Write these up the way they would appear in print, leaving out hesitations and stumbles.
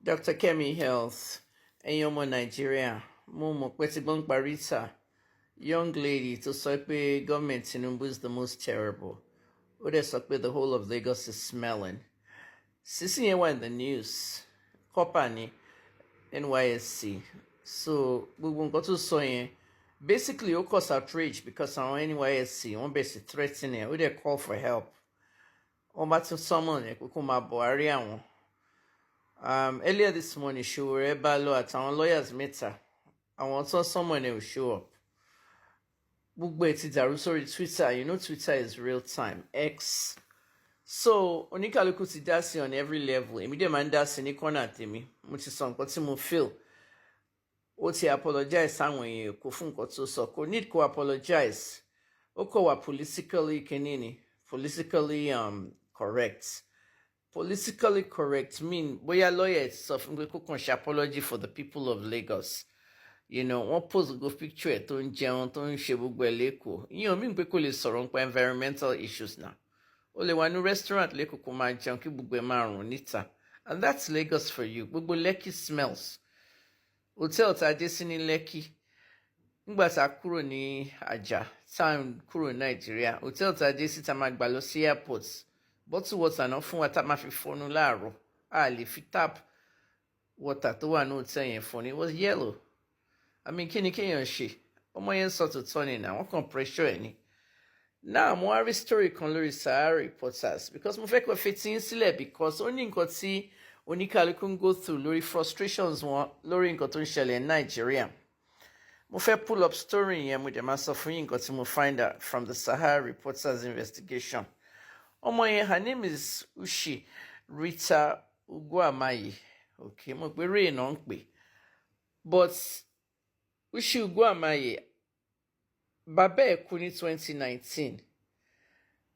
Dr. Kemi Health, Enyomo Nigeria, Momo Kwetibon Barita, young lady to say government Tinubu is the most terrible. What is up with the whole of Lagos is smelling. Sisi yewa in the news, Kopani, NYSC. So we won't go to so basically it cause outrage because our NYSC one basically threatening, we they call for help. On back to someone we come Buhari. Earlier this morning, she was able at our lawyers meter. I want someone who will show up. Sorry, Twitter. You know, Twitter is real time. X. So, Onika look ti dasi on every level. Immediate man dasi ni corner temi. Which is some what you feel. What he apologize when you ko fun ko to so ko need ko apologize. Oko wa politically correct. Politically correct mean boya lawyer itself apology for the people of Lagos. You know, one post go picture to njeun to nse gbogbo leko. You mean pe ko le sọ̀rọ̀ nípa environmental issues now. O le wà ní restaurant leko ko ma jẹun kí gbogbo ma rùn níta. And that's Lagos for you. Gbogbo Lekki smells. Hotel ta dé sí ní Lekki. Nígbà tá kúrò ní Ajah, tá kúrò Nigeria. Hotel ta dé sí tá ma gbà lọ sí airport. Bottle water náà fún wa tá máa fi fọnu láàárọ̀. A lè fi tap water tó wà ní hotel yẹn fọnu. It was yellow. I mean, kí ni kéèyàn ṣe? Ọmọ yẹn sọ tòótọ́ ni náà, wọ́n kàn pressure ẹ̀ ni. Now, mo wá rí story kan lórí Sahara Reporters because mo fẹ́ kó fetí ń sílẹ̀ because ó ní nǹkan tí oníkálukú ń go through lórí frustrations wọn lórí nǹkan tó ń ṣẹlẹ̀ ní Nàìjíríà. Mo fẹ́ pull up story yẹn mo dẹ̀ máa sọ fún yín nǹkan tí mo find out from the Sahara Reporters investigation. Ọmọ yẹn, her name is Ushi Rita Ugwuamayi. Okay, mo pe Ray náà ń pè. But Ushi Ugwuamayi, bàbá ẹ̀ kú ní 2019.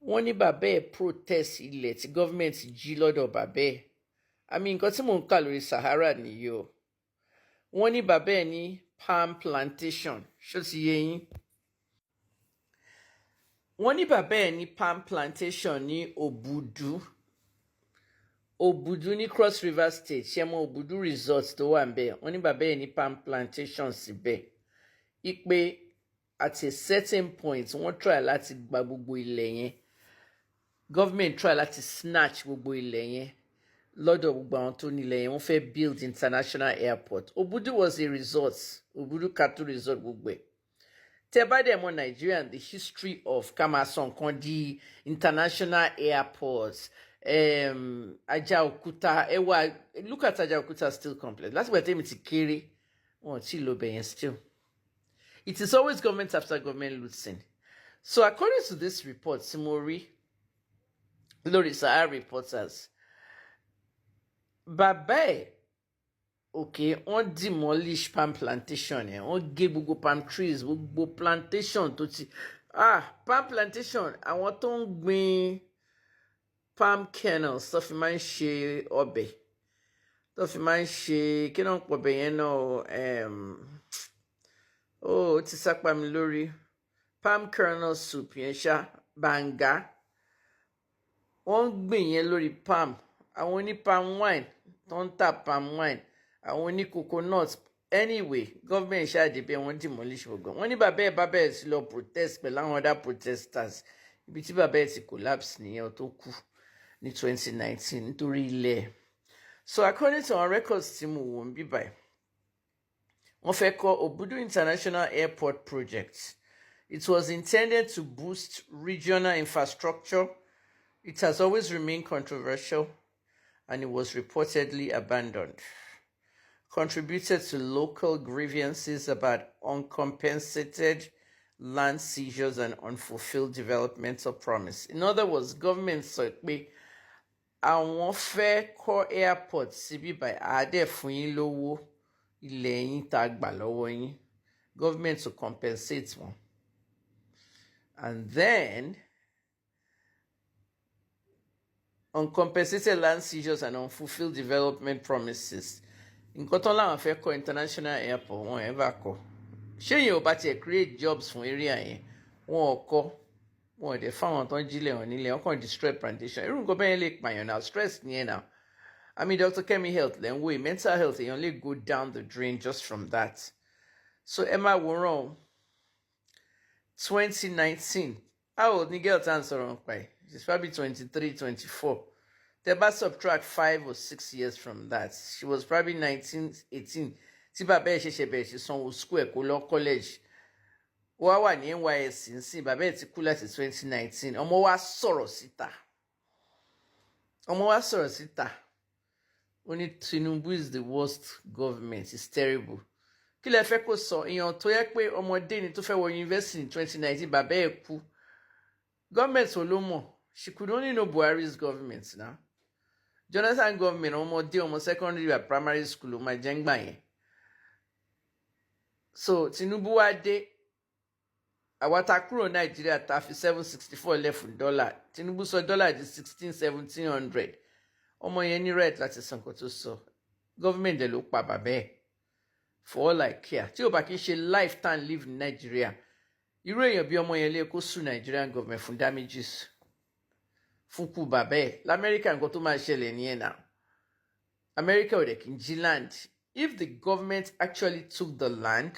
Wọ́n ní bàbá ẹ̀ protest ilẹ̀ tí government jí lọ́dọ̀ bàbá ẹ̀. Àmì nǹkan tí mò ń kà lórí Sahara nìyí o. Wọ́n ní bàbá ẹ̀ ní palm plantation. Ṣó ti yé yín? Wọ́n ní bàbá ẹ̀ ní palm plantation ní Obudu ní Cross River State. Ṣé mọ̀ Obudu resort tó wà ńbẹ̀? Wọ́n ní bàbá ẹ̀ ní palm plantation síbẹ̀. Ipe at a certain point wọ́n try láti gba gbogbo ilẹ̀ yẹn. Government try láti snatch gbogbo ilẹ̀ yẹn lọ́dọ̀ gbogbo àwọn tó nílẹ̀ yẹn. Wọ́n fẹ́ build international airport. Obudu was a resort. Obudu Cattle Resort gbogbo ẹ̀. Tẹ́ bá dẹ̀ mọ̀ Nigeria and the history of Kamason kan di international airports. Ajaokuta, look at Ajaokuta still complex. That's where they ti kéré. Wọ́n ti lò bẹ̀yẹn still. It is always government after government losing. So according to this report, Simori, Lori Sahara Reporters, Babe, okay, on demolish palm plantation, on gé gbogbo palm trees, gbogbo plantation tó ti palm plantation, àwọn tó ń gbin palm kernels tó fi máa ń ṣe ọbẹ̀, tó fi máa ń ṣe kí náà pọ̀ bẹ̀ yẹn náà ti sápá mi lórí palm kernel soup yẹn ṣá banga wọ́n gbìn yẹn lórí palm àwọn oní palm wine tó ń tà palm wine àwọn oní coconut anyway government ṣáàdì bẹ́ẹ̀ wọ́n demolish gbogbo wọ́n ní bàbá ẹ̀ sí lọ protest pẹ̀lú àwọn other protesters ibi tí bàbá ẹ̀ ti collapse nìyẹn tó kú ní 2019 nítorí ilẹ̀. So according to our records tí mo wò ń bí báyìí wọ́n fẹ́ kọ́ Obudu International Airport Project. It was intended to boost regional infrastructure. It has always remained controversial and it was reportedly abandoned. Contributed to local grievances about uncompensated land seizures and unfulfilled developmental promise. In other words, government sọ pé àwọn fẹ́ kọ́ airport síbí báyìí àádẹ́ fún yín lówó ilẹ̀ yín tá gbà lọ́wọ́ yín, government to compensate wọn. And then uncompensated land seizures and unfulfilled development promises. Nǹkan tán láwọn fẹ́ kọ́ international airport wọn ẹ̀ bá kọ́. Ṣé yẹn ò bá tiẹ̀ create jobs fún area yẹn? Wọn ò kọ́. Wọn ò dẹ̀ fáwọn tán jílẹ̀ wọn nílẹ̀ wọn kàn destroy plantation. Irú nǹkan bẹ́ẹ̀ lè pààyàn náà stress nìyẹn náà. I mean, Dr. Kemi Health, then way mental health, they only go down the drain just from that. So Emma Warren, 2019. How old Nigel answer on quite? She's probably 23, 24. The best subtract 5 or 6 years from that. She was probably 19, 18. Tí bàbá ẹ̀ ṣẹ̀ṣẹ̀ bẹ̀rẹ̀ sí sanwó school ẹ̀ kó lọ college. Wá wà ní NYSC nsìn bàbá ẹ̀ ti kú láti 2019. Ọmọ wa sọ̀rọ̀ síta. Only Tinubu is the worst government. It's terrible. Kí lẹ fẹ́ kó sọ èèyàn tó yẹ pé ọmọdé ni tó fẹ́ wọ university in 2019 bàbá ẹ̀ kú. Government ò ló mọ̀. She could only know Buhari's government now. Jonathan government ọmọdé ọmọ secondary or primary school ó máa jẹ́ ń gbà yẹn. So Tinubu wá dé àwa tá kúrò Nàìjíríà tá fi 764 lẹ̀ fún dọ́là. Tinubu sọ dọ́là di 16-1700. Ọmọ yẹn ní right láti san nǹkan tó sọ. Government dẹ̀ ló pa bàbá ẹ̀. For all I care. Tí o bá kí ṣe lifetime live in Nigeria. Irú èèyàn bí ọmọ yẹn lè kó sue Nigerian government fún damages. Fún kú bàbá ẹ̀. L'America nǹkan tó máa ṣẹlẹ̀ nìyẹn now. America ò dẹ̀ kí n jí land. If the government actually took the land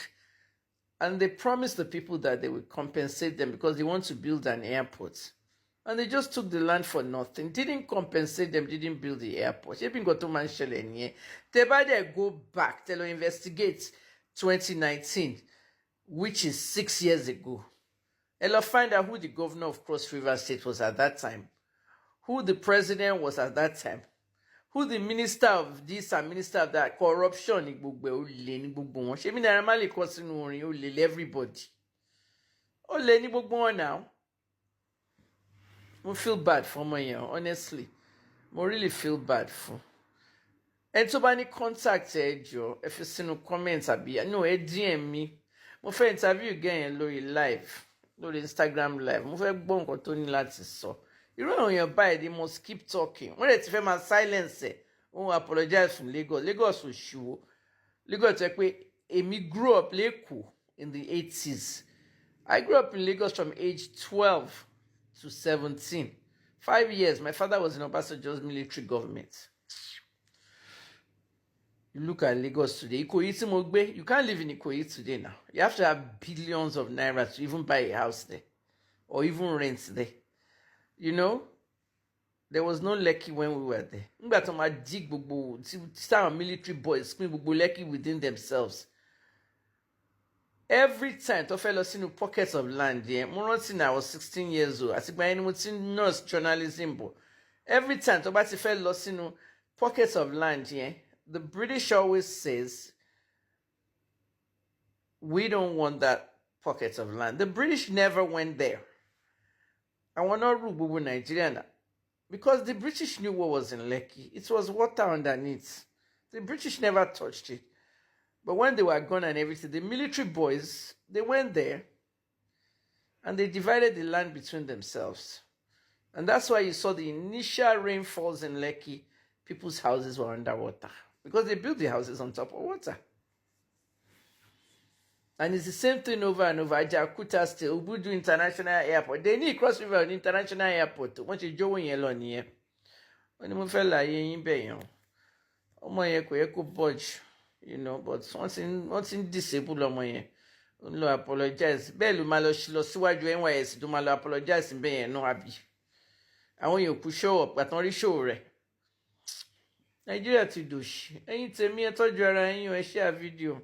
and they promised the people that they would compensate them because they want to build an airport. And they just took the land for nothing. Didn't compensate them, didn't build the airport. Ṣé got to mention any? They better go back, tell investigate 2019, which is 6 years ago. They'll find out who the governor of Cross River State was at that time, who the president was at that time, who the minister of this and minister of that. Corruption ní gbogbo wọn. Ṣé mi Naira Marley kọ sínú orin ó lè everybody. Ó lè ní gbogbo wọn now. I feel bad for my honestly. I really feel bad for. And so any contact Joe, if you see no comments no DM me. Mo fẹ́ interview again lórí live, lórí Instagram live. Mo fẹ́ gbọ́ nǹkan tó ní láti sọ. Irú àwọn èèyàn báyìí they must keep talking. Wọ́n lè ti fẹ́ máa silence ẹ̀. Wọ́n apologize from Lagos. Lagos ò ṣùwò. Lagos tó yẹ pé èmi grew up lẹ́kọ̀ọ́ in the 80s. I grew up in Lagos from age 12 to 17. 5 years. My father was in Obasanjo's military government. You look at Lagos today. Ikoyi tí mo gbé, you can't live in Ikoyi today now. You have to have billions of naira to even buy a house there or even rent there. You know, there was no Lekki when we were there. Nígbà tó máa dig gbogbo, some military boys spin gbogbo Lekki within themselves. Every time tó fẹ́ lọ sínú pockets of land yẹn, mo rántí I was 16 years old. Àti ìgbà yẹn ni mo ti nurse journalism bọ̀. Every time tó bá ti fẹ́ lọ sínú pockets of land yẹn, the British always says, we don't want that pockets of land. The British never went there. I want to rule gbogbo Nigeria because the British knew what was in Lekki. It was water underneath. The British never touched it. But when they were gone and everything, the military boys, they went there and they divided the land between themselves. And that's why you saw the initial rainfalls in Lekki, people's houses were underwater because they built the houses on top of water. And it's the same thing over and over. Ajakuta still, Ubudu International Airport. They need Cross River International Airport. Once you join yellow here. When you feel like you're in Bayon, oh my echo budge. You know, but once in disabled on my no apologize. Belu malo shilo siwaju NYSC do malo apologize in be no happy. I want you to show up, but not show re. Nigeria to do sh. Ẹ̀yin tèmi ẹ tọ́jú ara yín ẹ share video.